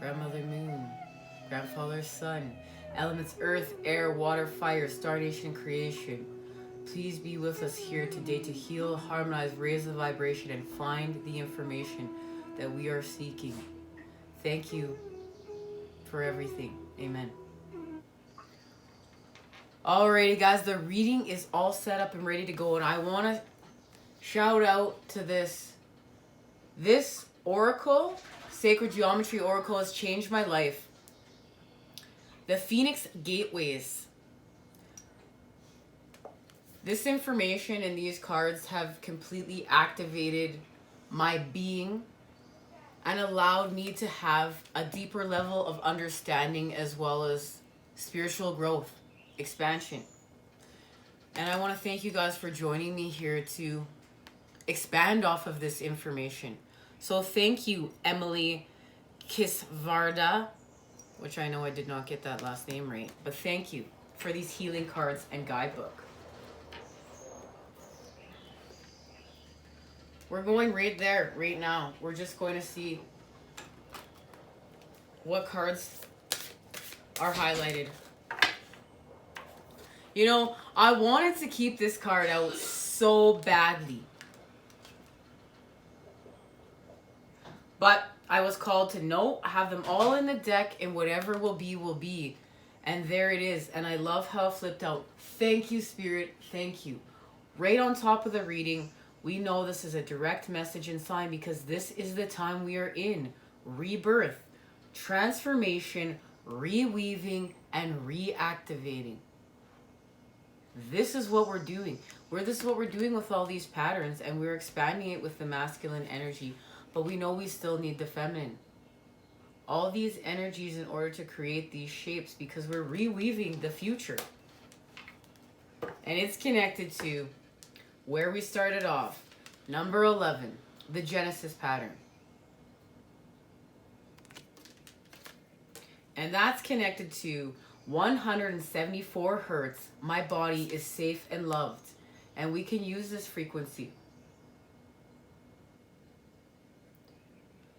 Grandmother Moon, Grandfather Sun, elements earth, air, water, fire, star nation, creation. Please be with us here today to heal, harmonize, raise the vibration, and find the information that we are seeking. Thank you for everything. Amen. Alrighty, guys, the reading is all set up and ready to go, and I want to shout out to this oracle, Sacred Geometry Oracle, has changed my life. The Phoenix Gateways. This information and these cards have completely activated my being and allowed me to have a deeper level of understanding as well as spiritual growth, expansion. And I want to thank you guys for joining me here to expand off of this information. So thank you, Emily Kisvarda, which I know I did not get that last name right, but thank you for these healing cards and guidebook. We're going right there, right now. We're just going to see what cards are highlighted. You know, I wanted to keep this card out so badly. But I was called to no, have them all in the deck, and whatever will be, will be. And there it is. And I love how it flipped out. Thank you, Spirit. Thank you. Right on top of the reading, we know this is a direct message and sign because this is the time we are in. Rebirth, transformation, reweaving, and reactivating. This is what we're doing. This is what we're doing with all these patterns, and we're expanding it with the masculine energy. But we know we still need the feminine. All these energies in order to create these shapes because we're reweaving the future. And it's connected to where we started off. Number 11, the Genesis pattern. And that's connected to 174 hertz. My body is safe and loved. And we can use this frequency.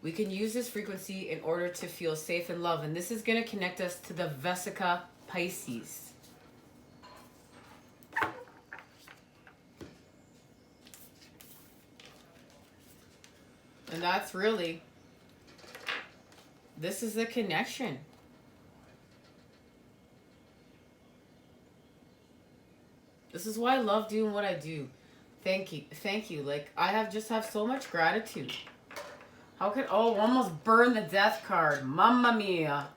We can use this frequency in order to feel safe and loved. And this is going to connect us to the Vesica Pisces. And that's really, this is the connection. This is why I love doing what I do. Thank you. Thank you. Like, I just have so much gratitude. How could, oh, almost burn the death card. Mamma mia.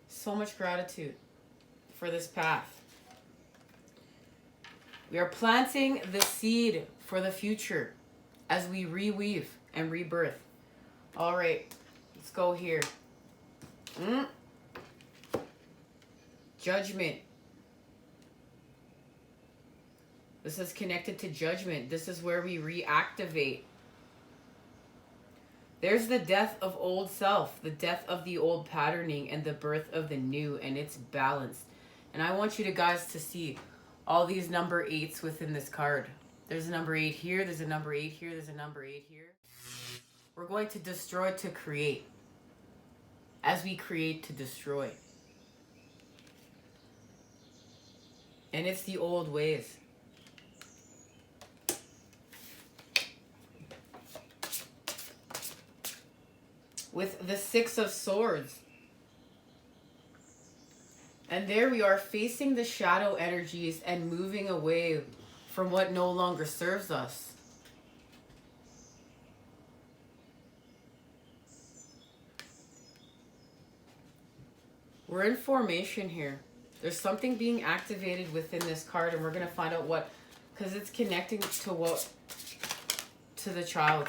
So much gratitude for this path. We are planting the seed for the future as we reweave and rebirth. All right, let's go here. Judgment. This is connected to judgment. This is where we reactivate. There's the death of old self, the death of the old patterning, and the birth of the new, and it's balanced. And I want you guys to see all these number 8s within this card. There's a number 8 here, there's a number 8 here, there's a number 8 here. We're going to destroy to create. As we create to destroy. And it's the old ways. With the 6 of Swords. And there we are facing the shadow energies and moving away from what no longer serves us. We're in formation here. There's something being activated within this card, and we're going to find out what, because it's connecting to what, to the child.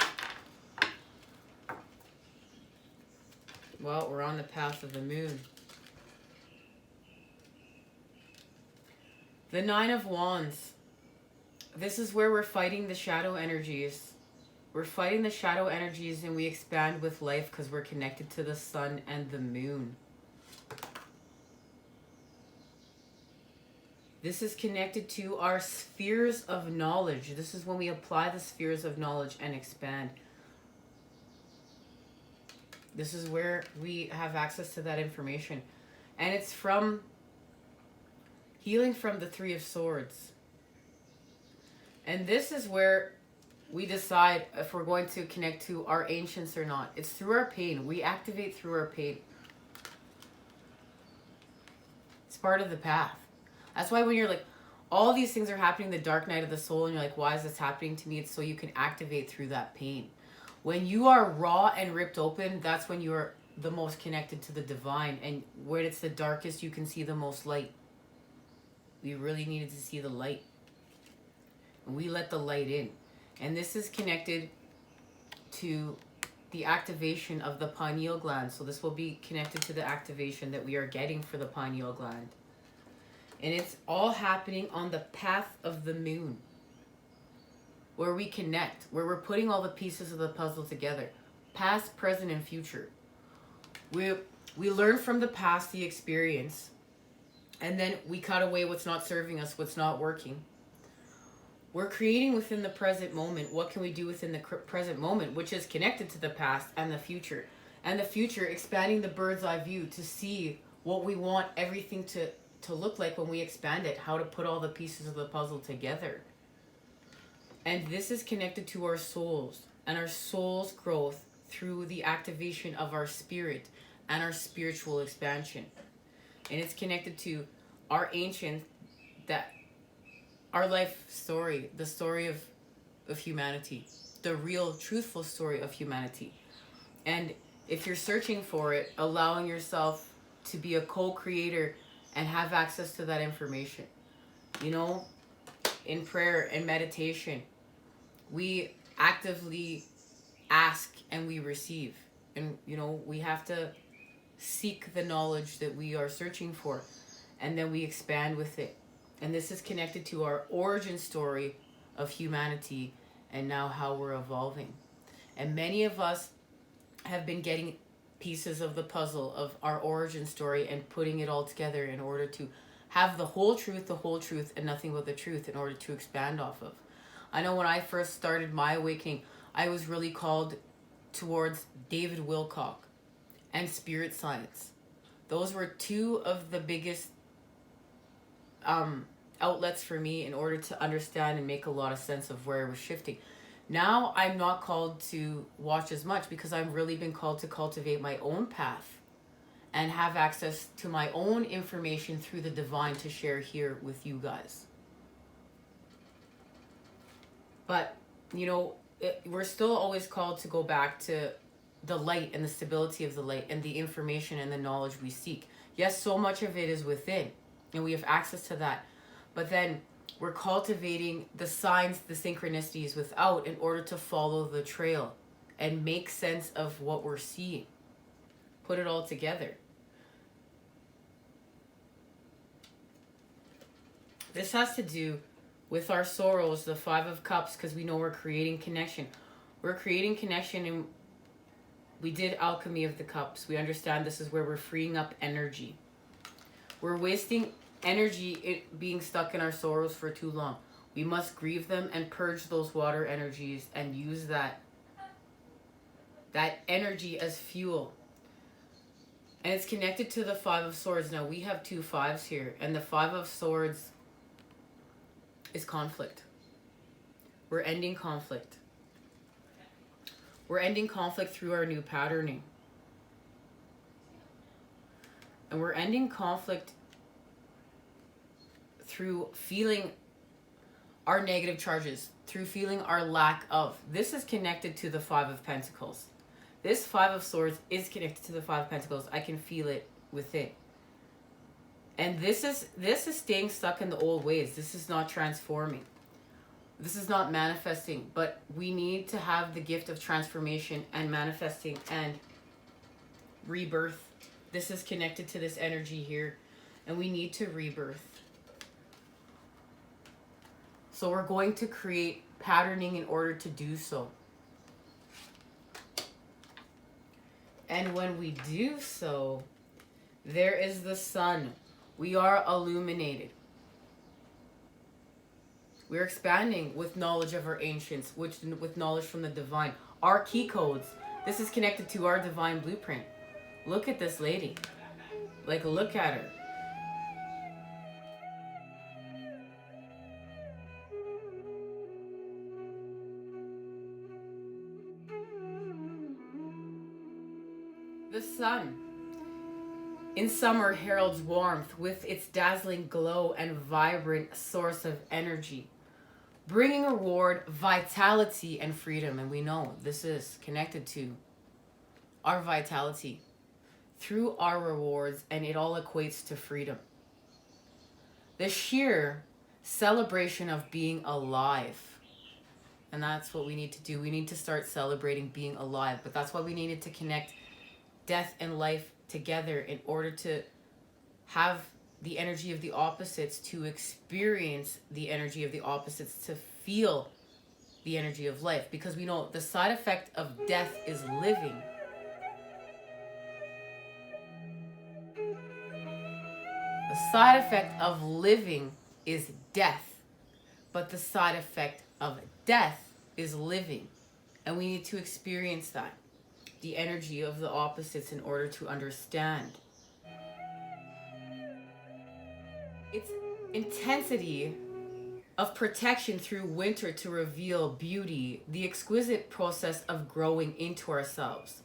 Well, we're on the path of the moon. The 9 of Wands. This is where we're fighting the shadow energies. We're fighting the shadow energies and we expand with life because we're connected to the sun and the moon. This is connected to our spheres of knowledge. This is when we apply the spheres of knowledge and expand. This is where we have access to that information. And it's from healing from the Three of Swords. And this is where we decide if we're going to connect to our ancients or not. It's through our pain. We activate through our pain. It's part of the path. That's why when you're like, all these things are happening, the dark night of the soul, and you're like, why is this happening to me? It's so you can activate through that pain. When you are raw and ripped open, that's when you're the most connected to the divine. And when it's the darkest, you can see the most light. We really needed to see the light. And we let the light in. And this is connected to the activation of the pineal gland. So this will be connected to the activation that we are getting for the pineal gland. And it's all happening on the path of the moon, where we connect, where we're putting all the pieces of the puzzle together, past, present, and future. We learn from the past, the experience, and then we cut away what's not serving us, what's not working. We're creating within the present moment. What can we do within the present moment, which is connected to the past and the future? And the future, expanding the bird's eye view to see what we want everything to look like when we expand it, how to put all the pieces of the puzzle together. And this is connected to our souls and our soul's growth through the activation of our spirit and our spiritual expansion. And it's connected to our ancient, that our life story, the story of humanity, the real truthful story of humanity. And if you're searching for it, allowing yourself to be a co-creator and have access to that information. You know, in prayer and meditation, we actively ask and we receive. And, you know, we have to seek the knowledge that we are searching for, and then we expand with it. And this is connected to our origin story of humanity and now how we're evolving. And many of us have been getting pieces of the puzzle of our origin story and putting it all together in order to have the whole truth, and nothing but the truth in order to expand off of. I know when I first started my awakening, I was really called towards David Wilcock and spirit science. Those were two of the biggest outlets for me in order to understand and make a lot of sense of where I was shifting. Now I'm not called to watch as much because I've really been called to cultivate my own path and have access to my own information through the divine to share here with you guys. But, you know, we're still always called to go back to the light and the stability of the light and the information and the knowledge we seek. Yes, so much of it is within, and we have access to that. But then we're cultivating the signs, the synchronicities without in order to follow the trail and make sense of what we're seeing. Put it all together. This has to do with our sorrows, the Five of Cups, because we know we're creating connection. We're creating connection, and we did alchemy of the cups. We understand this is where we're freeing up energy. We're wasting energy being stuck in our sorrows for too long. We must grieve them and purge those water energies and use that energy as fuel. And it's connected to the Five of Swords. Now we have two fives here, and the Five of Swords is conflict. We're ending conflict. We're ending conflict through our new patterning. And we're ending conflict through feeling our negative charges, through feeling our lack of. This is connected to the Five of Pentacles. This Five of Swords is connected to the Five of Pentacles. I can feel it within. And this is staying stuck in the old ways. This is not transforming. This is not manifesting. But we need to have the gift of transformation and manifesting and rebirth. This is connected to this energy here. And we need to rebirth. So we're going to create patterning in order to do so. And when we do so, there is the sun. We are illuminated. We're expanding with knowledge of our ancients, with knowledge from the divine. Our key codes This is connected to our divine blueprint. Look at this lady. Like, look at her. The sun in summer heralds warmth with its dazzling glow and vibrant source of energy, bringing reward, vitality, and freedom. And we know this is connected to our vitality through our rewards, and it all equates to freedom. The sheer celebration of being alive. And that's what we need to do. We need to start celebrating being alive. But that's why we needed to connect death and life together in order to have the energy of the opposites, to experience the energy of the opposites, to feel the energy of life. Because we know the side effect of death is living. The side effect of living is death. But the side effect of death is living. And we need to experience that. The energy of the opposites in order to understand its intensity of protection through winter to reveal beauty, the exquisite process of growing into ourselves.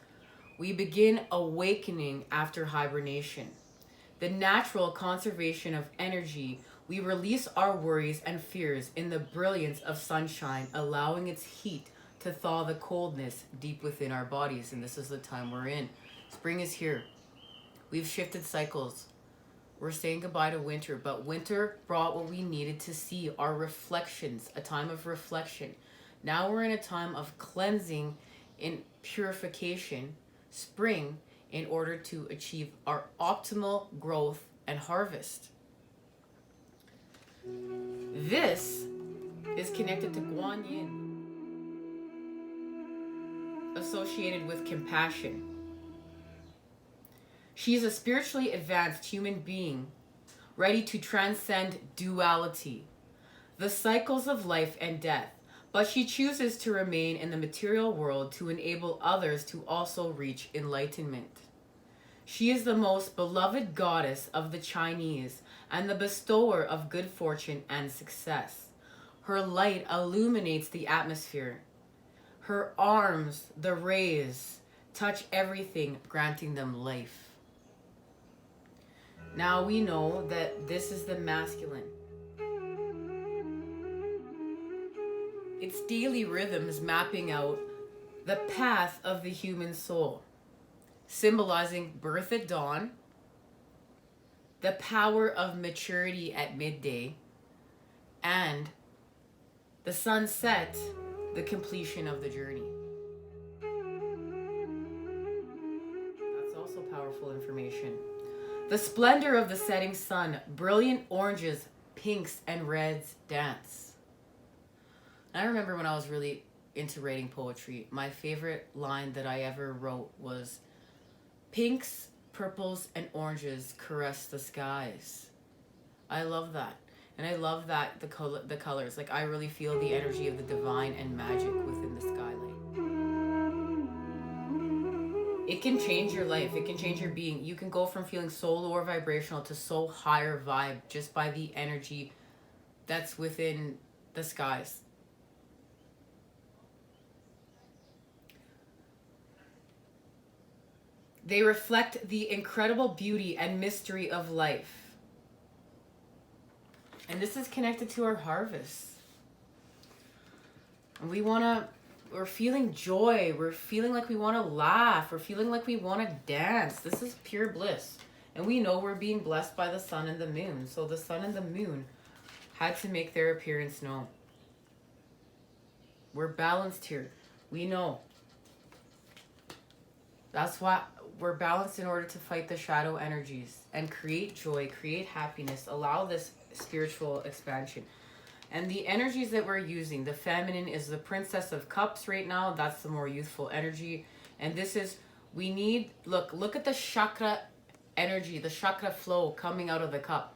We begin awakening after hibernation. The natural conservation of energy. We release our worries and fears in the brilliance of sunshine, allowing its heat to thaw the coldness deep within our bodies. And this is the time we're in. Spring is here. We've shifted cycles. We're saying goodbye to winter, but winter brought what we needed to see, our reflections, a time of reflection. Now we're in a time of cleansing and purification, spring, in order to achieve our optimal growth and harvest. This is connected to Guan Yin, associated with compassion. She is a spiritually advanced human being, ready to transcend duality, the cycles of life and death, but she chooses to remain in the material world to enable others to also reach enlightenment. She is the most beloved goddess of the Chinese and the bestower of good fortune and success. Her light illuminates the atmosphere. Her arms, the rays, touch everything, granting them life. Now we know that this is the masculine. Its daily rhythms mapping out the path of the human soul, symbolizing birth at dawn, the power of maturity at midday, and the sunset, the completion of the journey. That's also powerful information. The splendor of the setting sun, brilliant oranges, pinks, and reds dance. I remember when I was really into writing poetry, my favorite line that I ever wrote was, pinks, purples, and oranges caress the skies. I love that. And I love that the colors. Like, I really feel the energy of the divine and magic within the skylight. It can change your life. It can change your being. You can go from feeling so low or vibrational to so higher vibe just by the energy that's within the skies. They reflect the incredible beauty and mystery of life. And this is connected to our harvest. And we're feeling joy. We're feeling like we want to laugh. We're feeling like we want to dance. This is pure bliss. And we know we're being blessed by the sun and the moon. So the sun and the moon had to make their appearance known. We're balanced here. We know. That's why we're balanced in order to fight the shadow energies and create joy, create happiness, allow this spiritual expansion. And the energies that we're using, the feminine is the Princess of Cups right now. That's the more youthful energy. And this is, we need, look at the chakra energy, the chakra flow coming out of the cup.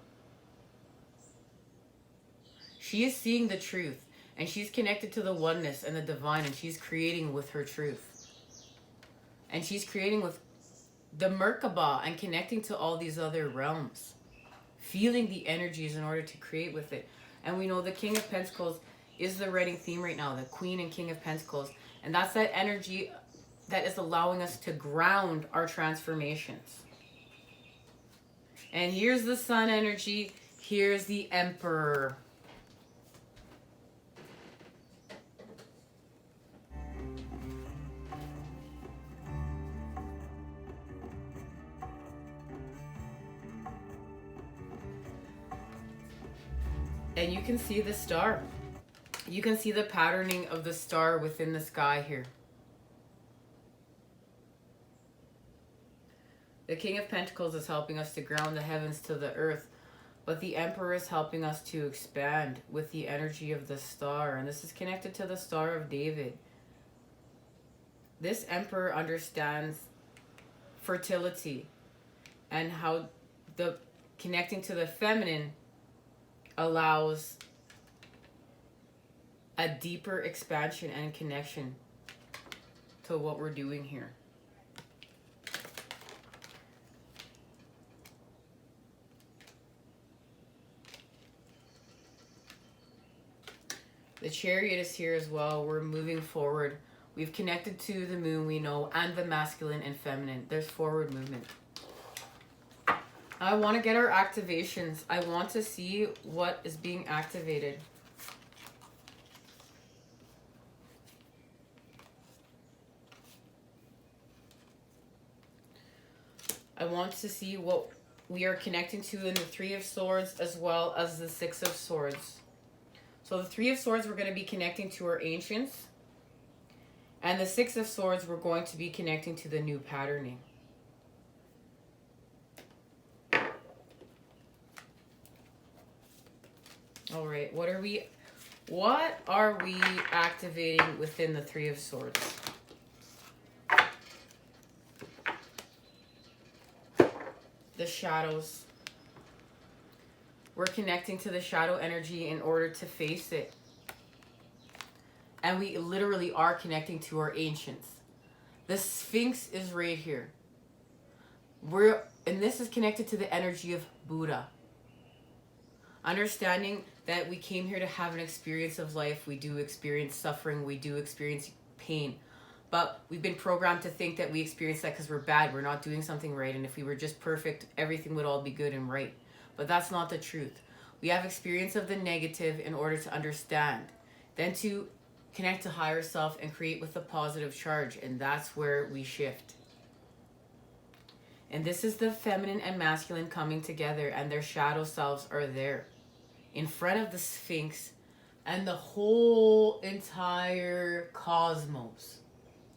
She is seeing the truth, and she's connected to the oneness and the divine, and she's creating with her truth. And she's creating with the Merkaba and connecting to all these other realms. Feeling the energies in order to create with it. And we know the King of Pentacles is the writing theme right now. The Queen and King of Pentacles. And that's that energy that is allowing us to ground our transformations. And here's the Sun energy. Here's the Emperor. And you can see the star. You can see the patterning of the star within the sky here. The King of Pentacles is helping us to ground the heavens to the earth. But the Emperor is helping us to expand with the energy of the star. And this is connected to the Star of David. This Emperor understands fertility and how the connecting to the feminine allows a deeper expansion and connection to what we're doing here. The Chariot is here as well. We're moving forward. We've connected to the moon, we know, and the masculine and feminine. There's forward movement. I want to get our activations. I want to see what is being activated. I want to see what we are connecting to in the Three of Swords as well as the Six of Swords. So the Three of Swords, we're going to be connecting to our ancients. And the Six of Swords, we're going to be connecting to the new patterning. All right, what are we activating within the Three of Swords? The shadows. We're connecting to the shadow energy in order to face it. And we literally are connecting to our ancients. The Sphinx is right here. And this is connected to the energy of Buddha. Understanding that we came here to have an experience of life. We do experience suffering. We do experience pain. But we've been programmed to think that we experience that because we're bad. We're not doing something right. And if we were just perfect, everything would all be good and right. But that's not the truth. We have experience of the negative in order to understand. Then to connect to higher self and create with the positive charge. And that's where we shift. And this is the feminine and masculine coming together, and their shadow selves are there in front of the Sphinx and the whole entire cosmos.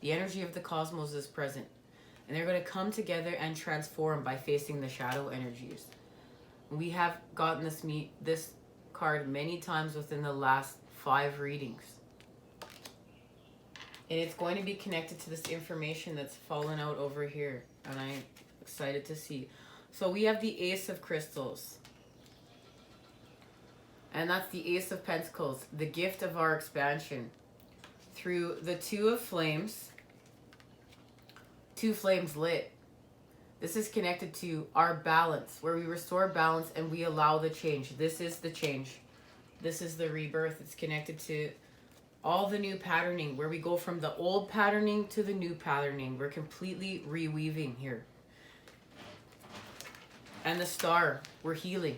The energy of the cosmos is present. And they're going to come together and transform by facing the shadow energies. We have gotten this card many times within the last 5 readings. And it's going to be connected to this information that's fallen out over here. And I'm excited to see. So we have the Ace of Crystals. And that's the Ace of Pentacles, the gift of our expansion. Through the Two of Flames, 2 flames lit. This is connected to our balance, where we restore balance and we allow the change. This is the change. This is the rebirth. It's connected to all the new patterning, where we go from the old patterning to the new patterning. We're completely reweaving here. And the Star, we're healing.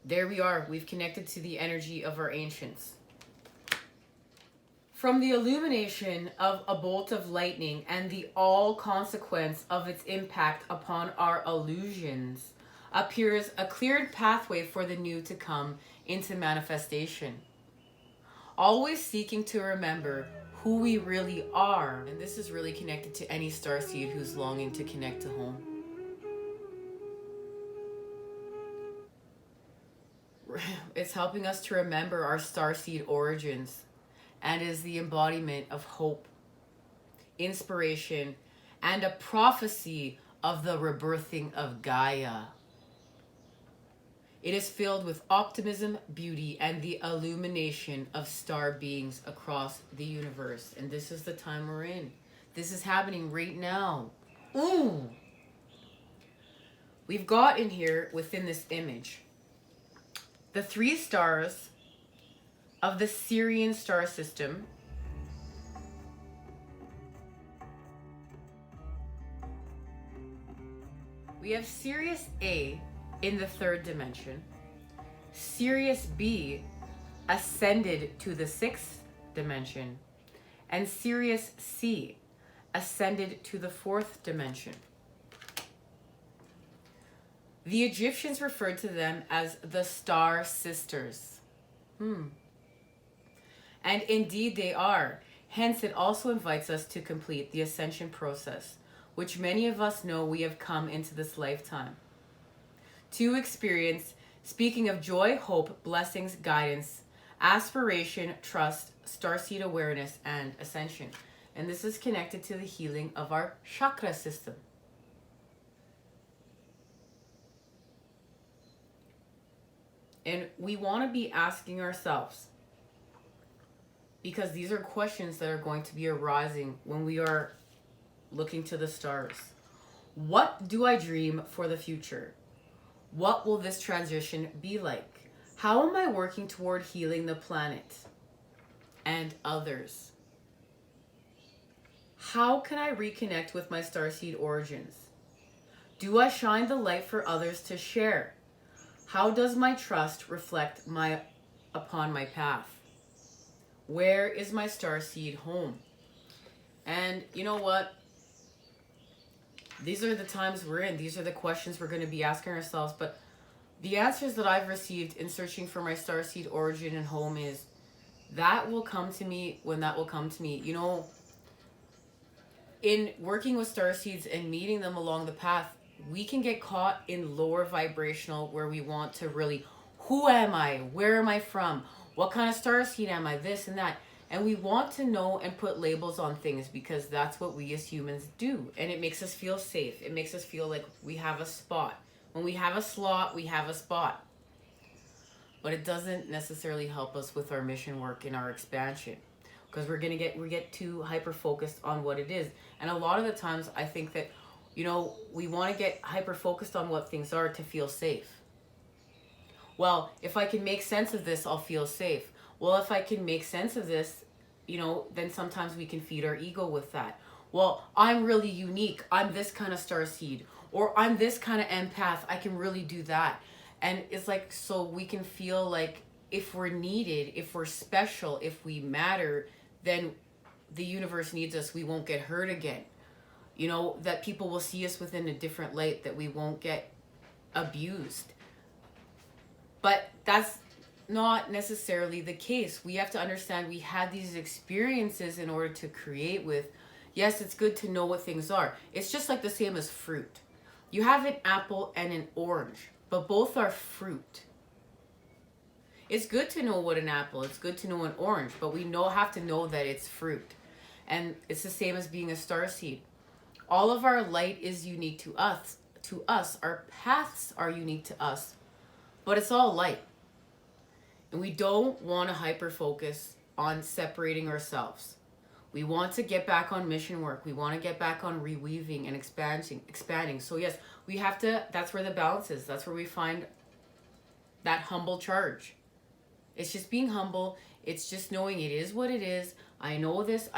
There we are. We've connected to the energy of our ancients. From the illumination of a bolt of lightning and the all consequence of its impact upon our illusions appears a cleared pathway for the new to come into manifestation. Always seeking to remember who we really are. And this is really connected to any starseed who's longing to connect to home. It's helping us to remember our starseed origins, and is the embodiment of hope, inspiration, and a prophecy of the rebirthing of Gaia. It is filled with optimism, beauty, and the illumination of star beings across the universe. And this is the time we're in. This is happening right now. Ooh! We've got in here, within this image, the 3 stars of the Sirian star system. We have Sirius A in the 3rd dimension, Sirius B ascended to the 6th dimension, and Sirius C ascended to the 4th dimension. The Egyptians referred to them as the Star Sisters. And indeed they are. Hence, it also invites us to complete the ascension process, which many of us know we have come into this lifetime to experience, speaking of joy, hope, blessings, guidance, aspiration, trust, starseed awareness, and ascension. And this is connected to the healing of our chakra system. And we want to be asking ourselves, because these are questions that are going to be arising when we are looking to the stars. What do I dream for the future? What will this transition be like? How am I working toward healing the planet and others? How can I reconnect with my starseed origins? Do I shine the light for others to share? How does my trust reflect upon my path? Where is my starseed home? And you know what? These are the times we're in. These are the questions we're going to be asking ourselves. But the answers that I've received in searching for my starseed origin and home is, that will come to me when that will come to me. You know, in working with starseeds and meeting them along the path, we can get caught in lower vibrational, where we want to really, who am I? Where am I from? What kind of starseed am I? This and that. And we want to know and put labels on things because that's what we as humans do. And it makes us feel safe. It makes us feel like we have a spot. When we have a slot, we have a spot. But it doesn't necessarily help us with our mission work and our expansion, because we get too hyper focused on what it is. And a lot of the times I think that, you know, we want to get hyper focused on what things are to feel safe. Well, if I can make sense of this, I'll feel safe. Well, if I can make sense of this, you know, then sometimes we can feed our ego with that. Well, I'm really unique. I'm this kind of starseed, or I'm this kind of empath. I can really do that. And it's like, so we can feel like if we're needed, if we're special, if we matter, then the universe needs us. We won't get hurt again. You know, that people will see us within a different light, that we won't get abused. But that's not necessarily the case. We have to understand we had these experiences in order to create with. Yes, it's good to know what things are. It's just like the same as fruit. You have an apple and an orange, but both are fruit. It's good to know what an apple, it's good to know an orange, but we have to know that it's fruit. And it's the same as being a starseed. All of our light is unique to us. Our paths are unique to us, but it's all light. And we don't want to hyper focus on separating ourselves. We want to get back on mission work. We want to get back on reweaving and expanding. So yes, we have to, that's where the balance is. That's where we find that humble charge. It's just being humble. It's just knowing it is what it is. I know this.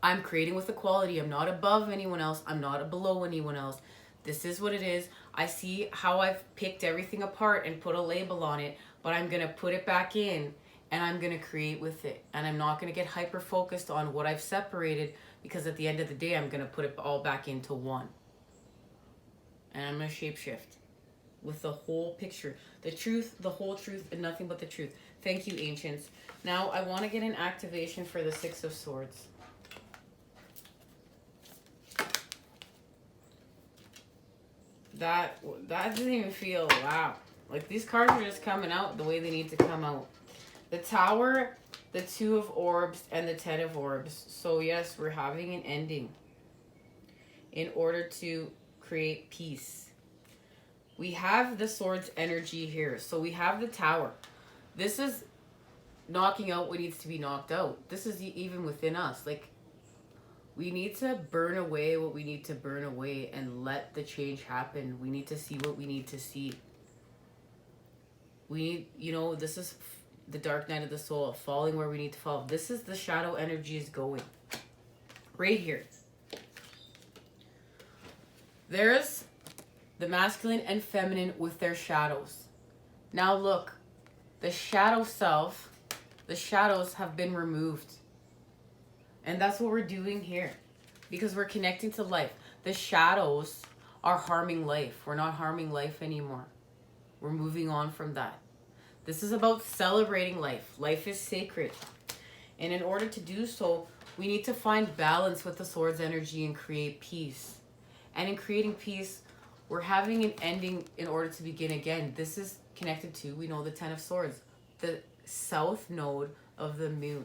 I'm creating with equality. I'm not above anyone else. I'm not below anyone else. This is what it is. I see how I've picked everything apart and put a label on it, but I'm going to put it back in and I'm going to create with it. And I'm not going to get hyper focused on what I've separated, because at the end of the day, I'm going to put it all back into one. And I'm going to shapeshift with the whole picture. The truth, the whole truth, and nothing but the truth. Thank you, ancients. Now I want to get an activation for the 6 of Swords. That doesn't even feel, wow. Like, these cards are just coming out the way they need to come out. The Tower, the 2 of Orbs, and the 10 of Orbs. So yes, we're having an ending in order to create peace. We have the Swords energy here. So we have the Tower. This is knocking out what needs to be knocked out. This is even within us. Like, we need to burn away what we need to burn away and let the change happen. We need to see what we need to see. We need, you know, this is the dark night of the soul, falling where we need to fall. This is the shadow energy is going. Right here. There's the masculine and feminine with their shadows. Now look, the shadow self, the shadows have been removed. And that's what we're doing here. Because we're connecting to life. The shadows are harming life. We're not harming life anymore. We're moving on from that. This is about celebrating life. Life is sacred. And in order to do so, we need to find balance with the Swords energy and create peace. And in creating peace, we're having an ending in order to begin again. This is connected to, we know, the Ten of Swords, the south node of the moon.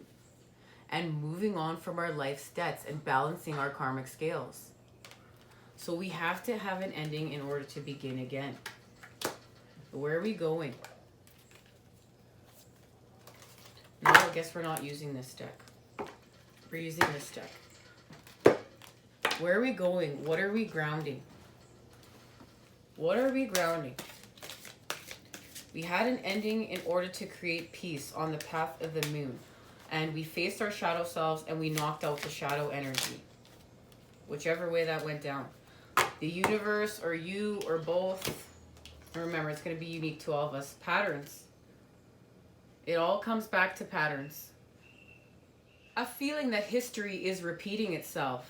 And moving on from our life's debts and balancing our karmic scales. So we have to have an ending in order to begin again. Where are we going? No, I guess we're not using this deck. We're using this deck. Where are we going? What are we grounding? What are we grounding? We had an ending in order to create peace on the path of the moon. And we faced our shadow selves and we knocked out the shadow energy. Whichever way that went down. The universe or you or both. Remember, it's going to be unique to all of us. Patterns. It all comes back to patterns. A feeling that history is repeating itself.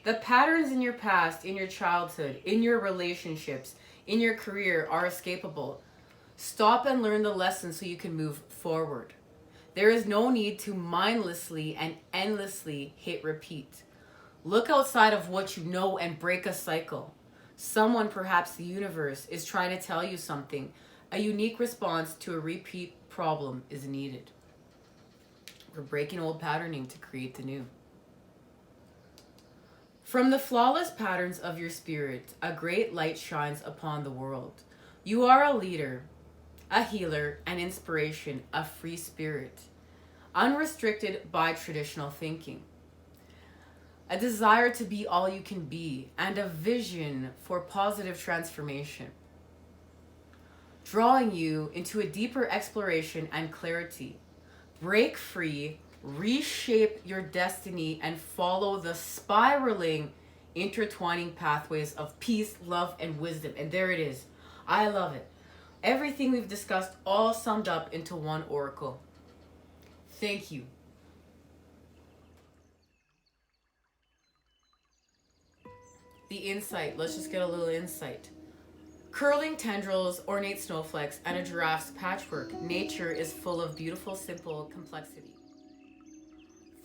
The patterns in your past, in your childhood, in your relationships, in your career are escapable. Stop and learn the lesson so you can move forward. There is no need to mindlessly and endlessly hit repeat. Look outside of what you know and break a cycle. Someone, perhaps the universe, is trying to tell you something. A unique response to a repeat problem is needed. We're breaking old patterning to create the new. From the flawless patterns of your spirit, a great light shines upon the world. You are a leader, a healer, an inspiration, a free spirit, unrestricted by traditional thinking. A desire to be all you can be, and a vision for positive transformation. Drawing you into a deeper exploration and clarity. Break free, reshape your destiny, and follow the spiraling, intertwining pathways of peace, love, and wisdom. And there it is. I love it. Everything we've discussed all summed up into one oracle. Thank you. The insight. Let's just get a little insight. Curling tendrils, ornate snowflakes, and a giraffe's patchwork. Nature is full of beautiful, simple complexity.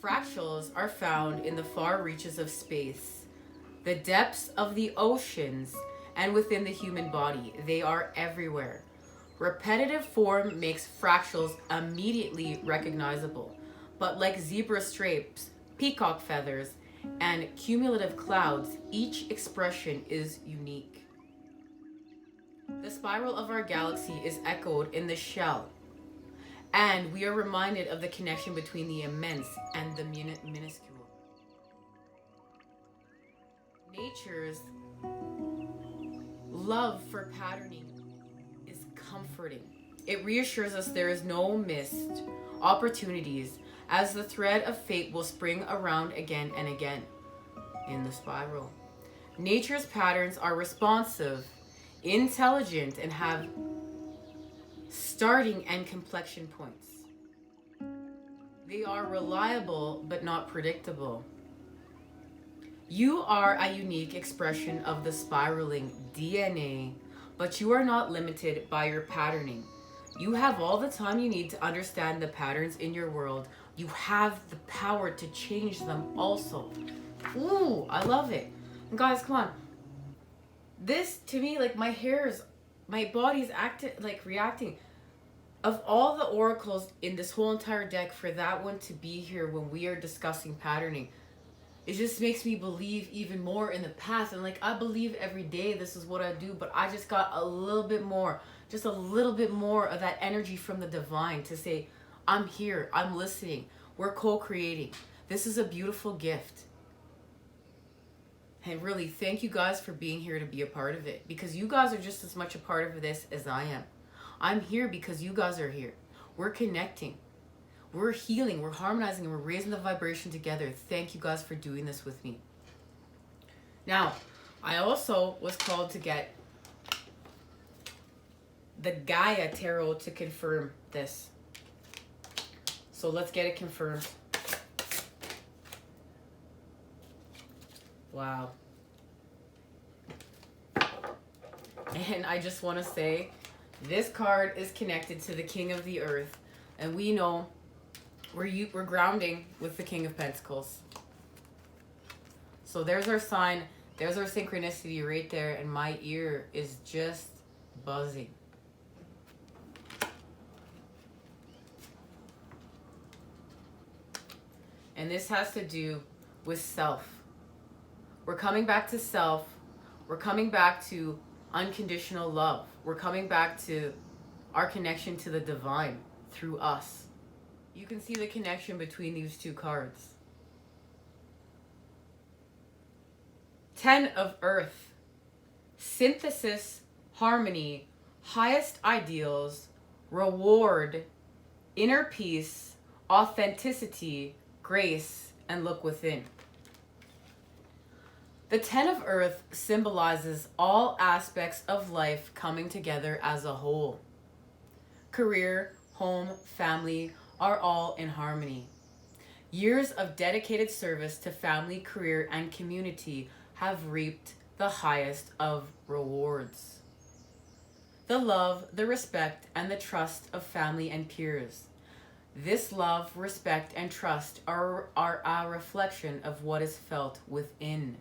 Fractals are found in the far reaches of space, the depths of the oceans, and within the human body. They are everywhere. Repetitive form makes fractals immediately recognizable, but like zebra stripes, peacock feathers, and cumulative clouds, each expression is unique. The spiral of our galaxy is echoed in the shell, and we are reminded of the connection between the immense and the minuscule. Nature's love for patterning is comforting. It reassures us there is no missed opportunities, as the thread of fate will spring around again and again in the spiral. Nature's patterns are responsive, intelligent, and have starting and complexion points. They are reliable but not predictable. You are a unique expression of the spiraling DNA, but you are not limited by your patterning. You have all the time you need to understand the patterns in your world. You have the power to change them also. Ooh, I love it. And guys, come on. This, to me, like my body's reacting. Of all the oracles in this whole entire deck, for that one to be here when we are discussing patterning, it just makes me believe even more in the past. And like, I believe every day this is what I do, but I just got a little bit more, just a little bit more of that energy from the divine to say, I'm here, I'm listening, we're co-creating. This is a beautiful gift. And really, thank you guys for being here to be a part of it, because you guys are just as much a part of this as I am. I'm here because you guys are here. We're connecting. We're healing. We're harmonizing. And we're raising the vibration together. Thank you guys for doing this with me. Now, I also was called to get the Gaia Tarot to confirm this. So let's get it confirmed. Wow. And I just want to say, this card is connected to the King of the Earth. And we know we're grounding with the King of Pentacles. So there's our sign. There's our synchronicity right there. And my ear is just buzzing. And this has to do with self. We're coming back to self. We're coming back to unconditional love. We're coming back to our connection to the divine through us. You can see the connection between these two cards. 10 of Earth. Synthesis, harmony, highest ideals, reward, inner peace, authenticity, grace, and look within. The 10 of Earth symbolizes all aspects of life coming together as a whole. Career, home, family are all in harmony. Years of dedicated service to family, career, and community have reaped the highest of rewards. The love, the respect, and the trust of family and peers. This love, respect, and trust are a reflection of what is felt within.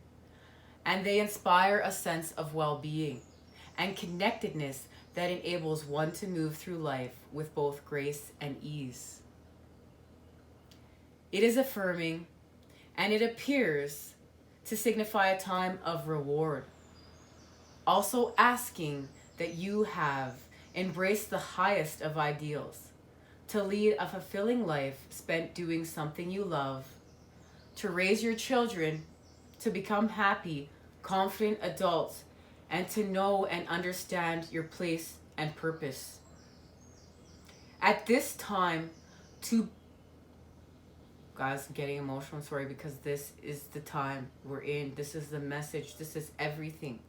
And they inspire a sense of well-being and connectedness that enables one to move through life with both grace and ease. It is affirming, and it appears to signify a time of reward. Also asking that you have embraced the highest of ideals, to lead a fulfilling life spent doing something you love, to raise your children, to become happy, confident adults, and to know and understand your place and purpose. At this time, guys, I'm getting emotional, I'm sorry, because this is the time we're in. This is the message. This is everything.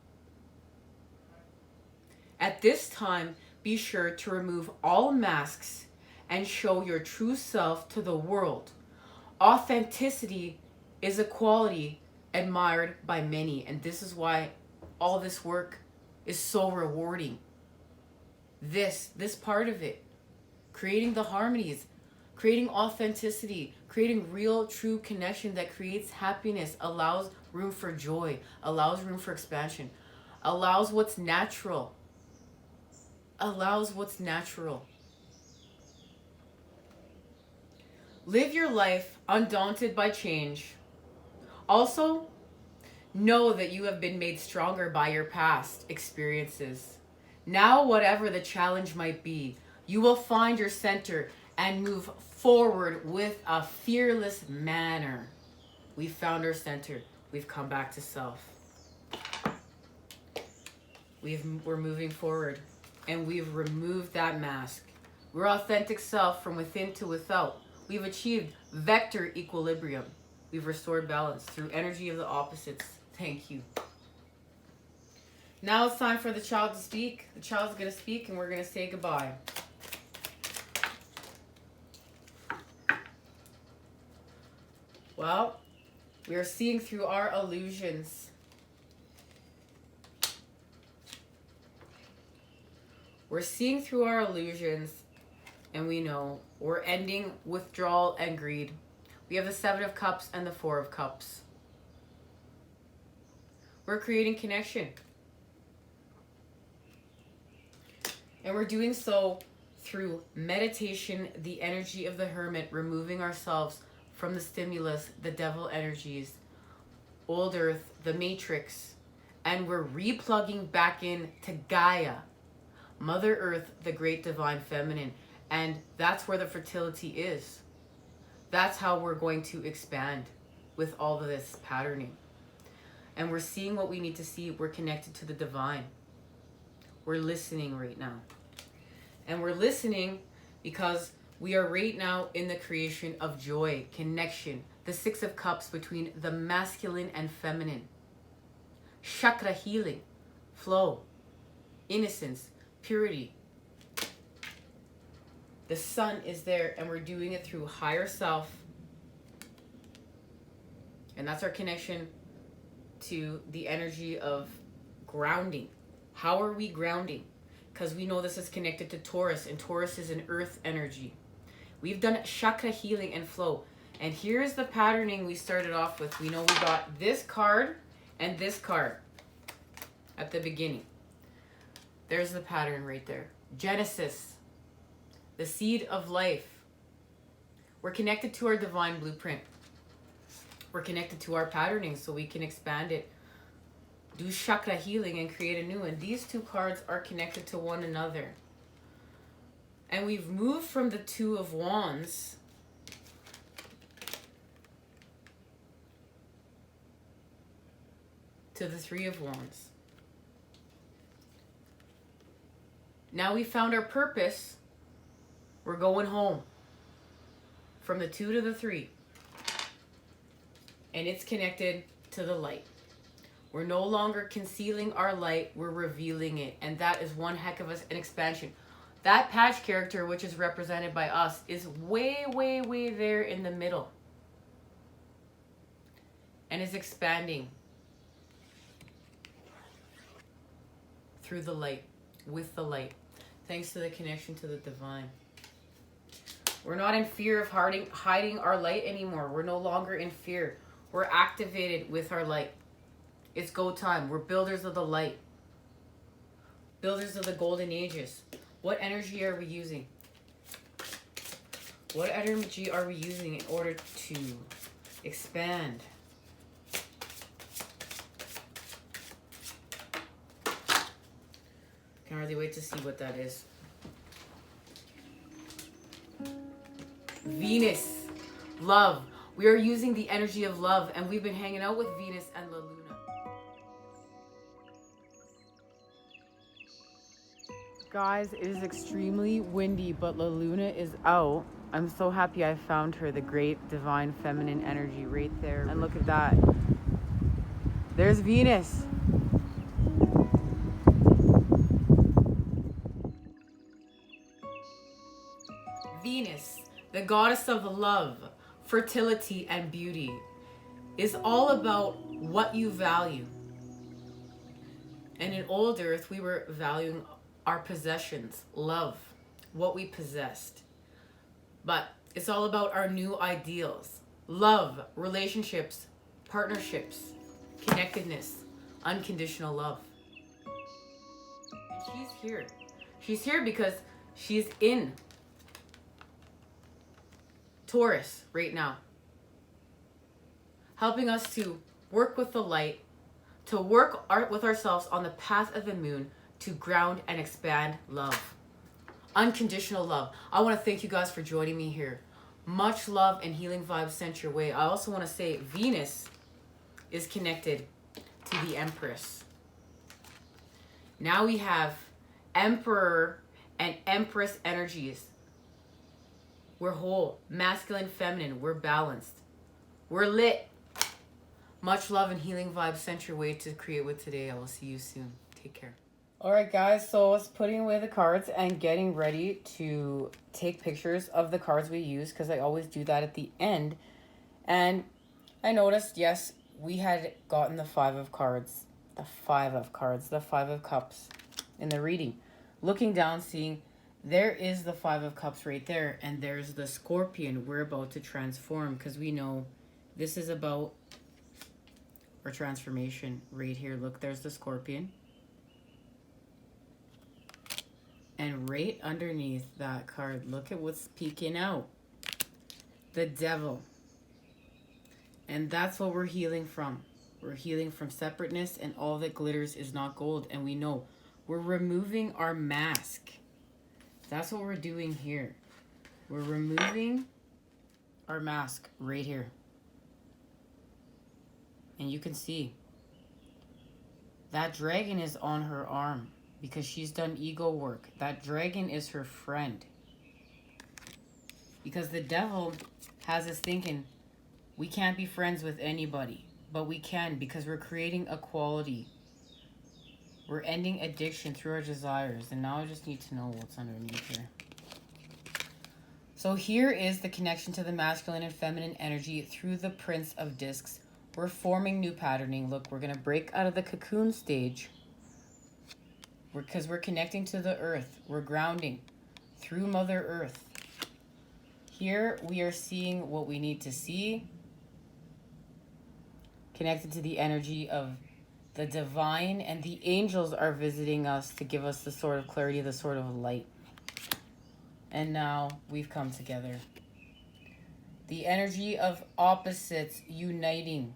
At this time, be sure to remove all masks and show your true self to the world. Authenticity is a quality admired by many, and this is why all this work is so rewarding. This part of it, creating the harmonies, creating authenticity, creating real, true connection that creates happiness, allows room for joy, allows room for expansion, allows what's natural. Live your life undaunted by change. Also, know that you have been made stronger by your past experiences. Now, whatever the challenge might be, you will find your center and move forward with a fearless manner. We've found our center. We've come back to self. We're moving forward, and we've removed that mask. We're authentic self from within to without. We've achieved vector equilibrium. We've restored balance through energy of the opposites. Thank you. Now it's time for the child to speak. The child's going to speak, and we're going to say goodbye. Well, we are seeing through our illusions. We're seeing through our illusions, and we know we're ending withdrawal and greed. We have the 7 of Cups and the 4 of Cups. We're creating connection. And we're doing so through meditation, the energy of the hermit, removing ourselves from the stimulus, the devil energies, old earth, the matrix, and we're replugging back in to Gaia, Mother Earth, the great divine feminine. And that's where the fertility is. That's how we're going to expand with all of this patterning. And we're seeing what we need to see. We're connected to the divine. We're listening right now. And we're listening because we are right now in the creation of joy, connection, the Six of Cups between the masculine and feminine. Chakra healing, flow, innocence, purity. The sun is there, and we're doing it through higher self. And that's our connection to the energy of grounding. How are we grounding? Because we know this is connected to Taurus, and Taurus is an earth energy. We've done chakra healing and flow. And here's the patterning we started off with. We know we got this card and this card at the beginning. There's the pattern right there. Genesis, the seed of life. We're connected to our divine blueprint. We're connected to our patterning so we can expand it, do chakra healing, and create a new one. These two cards are connected to one another. And we've moved from the Two of Wands to the Three of Wands. Now we found our purpose. We're going home. From the 2 to the 3. And it's connected to the light. We're no longer concealing our light. We're revealing it. And that is one heck of an expansion. That patch character, which is represented by us, is way, way, way there in the middle. And is expanding through the light, with the light. Thanks to the connection to the divine. We're not in fear of hiding our light anymore. We're no longer in fear. We're activated with our light. It's go time. We're builders of the light. Builders of the golden ages. What energy are we using? What energy are we using in order to expand? Can't hardly wait to see what that is. Venus, love. We are using the energy of love, and we've been hanging out with Venus and La Luna. Guys, it is extremely windy, but La Luna is out. I'm so happy I found her, the great divine feminine energy right there. And look at that. There's Venus. Venus, the goddess of love, fertility, and beauty, is all about what you value. And in old earth, we were valuing our possessions, love, what we possessed. But it's all about our new ideals, love, relationships, partnerships, connectedness, unconditional love. And she's here. She's here because she's in Taurus right now, helping us to work with the light, to work with ourselves on the path of the moon, to ground and expand love, unconditional love. I want to thank you guys for joining me here. Much love and healing vibes sent your way. I also want to say Venus is connected to the Empress. Now we have Emperor and Empress energies. We're whole, masculine, feminine. We're balanced. We're lit. Much love and healing vibes sent your way to create with today. I will see you soon. Take care. All right, guys. So I was putting away the cards and getting ready to take pictures of the cards we use, because I always do that at the end. And I noticed, yes, we had gotten the Five of Cards, the Five of Cups in the reading. Looking down, seeing there is the Five of Cups right there, and there's the Scorpion we're about to transform, because we know this is about our transformation right here. Look, there's the Scorpion. And right underneath that card, look at what's peeking out. The Devil. And that's what we're healing from We're healing from separateness, and all that glitters is not gold. And we know we're removing our mask. That's what we're doing here. We're removing our mask right here. And you can see that dragon is on her arm because she's done ego work. That dragon is her friend. Because the devil has us thinking we can't be friends with anybody. But we can, because we're creating equality. We're ending addiction through our desires. And now I just need to know what's underneath here. So here is the connection to the masculine and feminine energy through the Prince of Discs. We're forming new patterning. Look, we're going to break out of the cocoon stage. Because we're connecting to the earth. We're grounding through Mother Earth. Here we are seeing what we need to see. Connected to the energy of the divine, and the angels are visiting us to give us the sort of clarity, the sort of light. And now we've come together. The energy of opposites uniting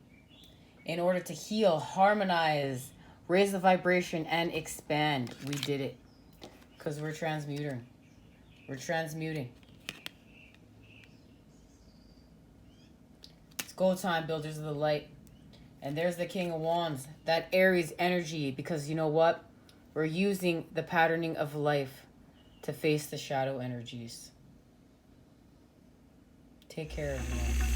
in order to heal, harmonize, raise the vibration, and expand. We did it because we're transmuting. We're transmuting. It's go time, builders of the light. And there's the King of Wands, that Aries energy, because you know what? We're using the patterning of life to face the shadow energies. Take care, everyone.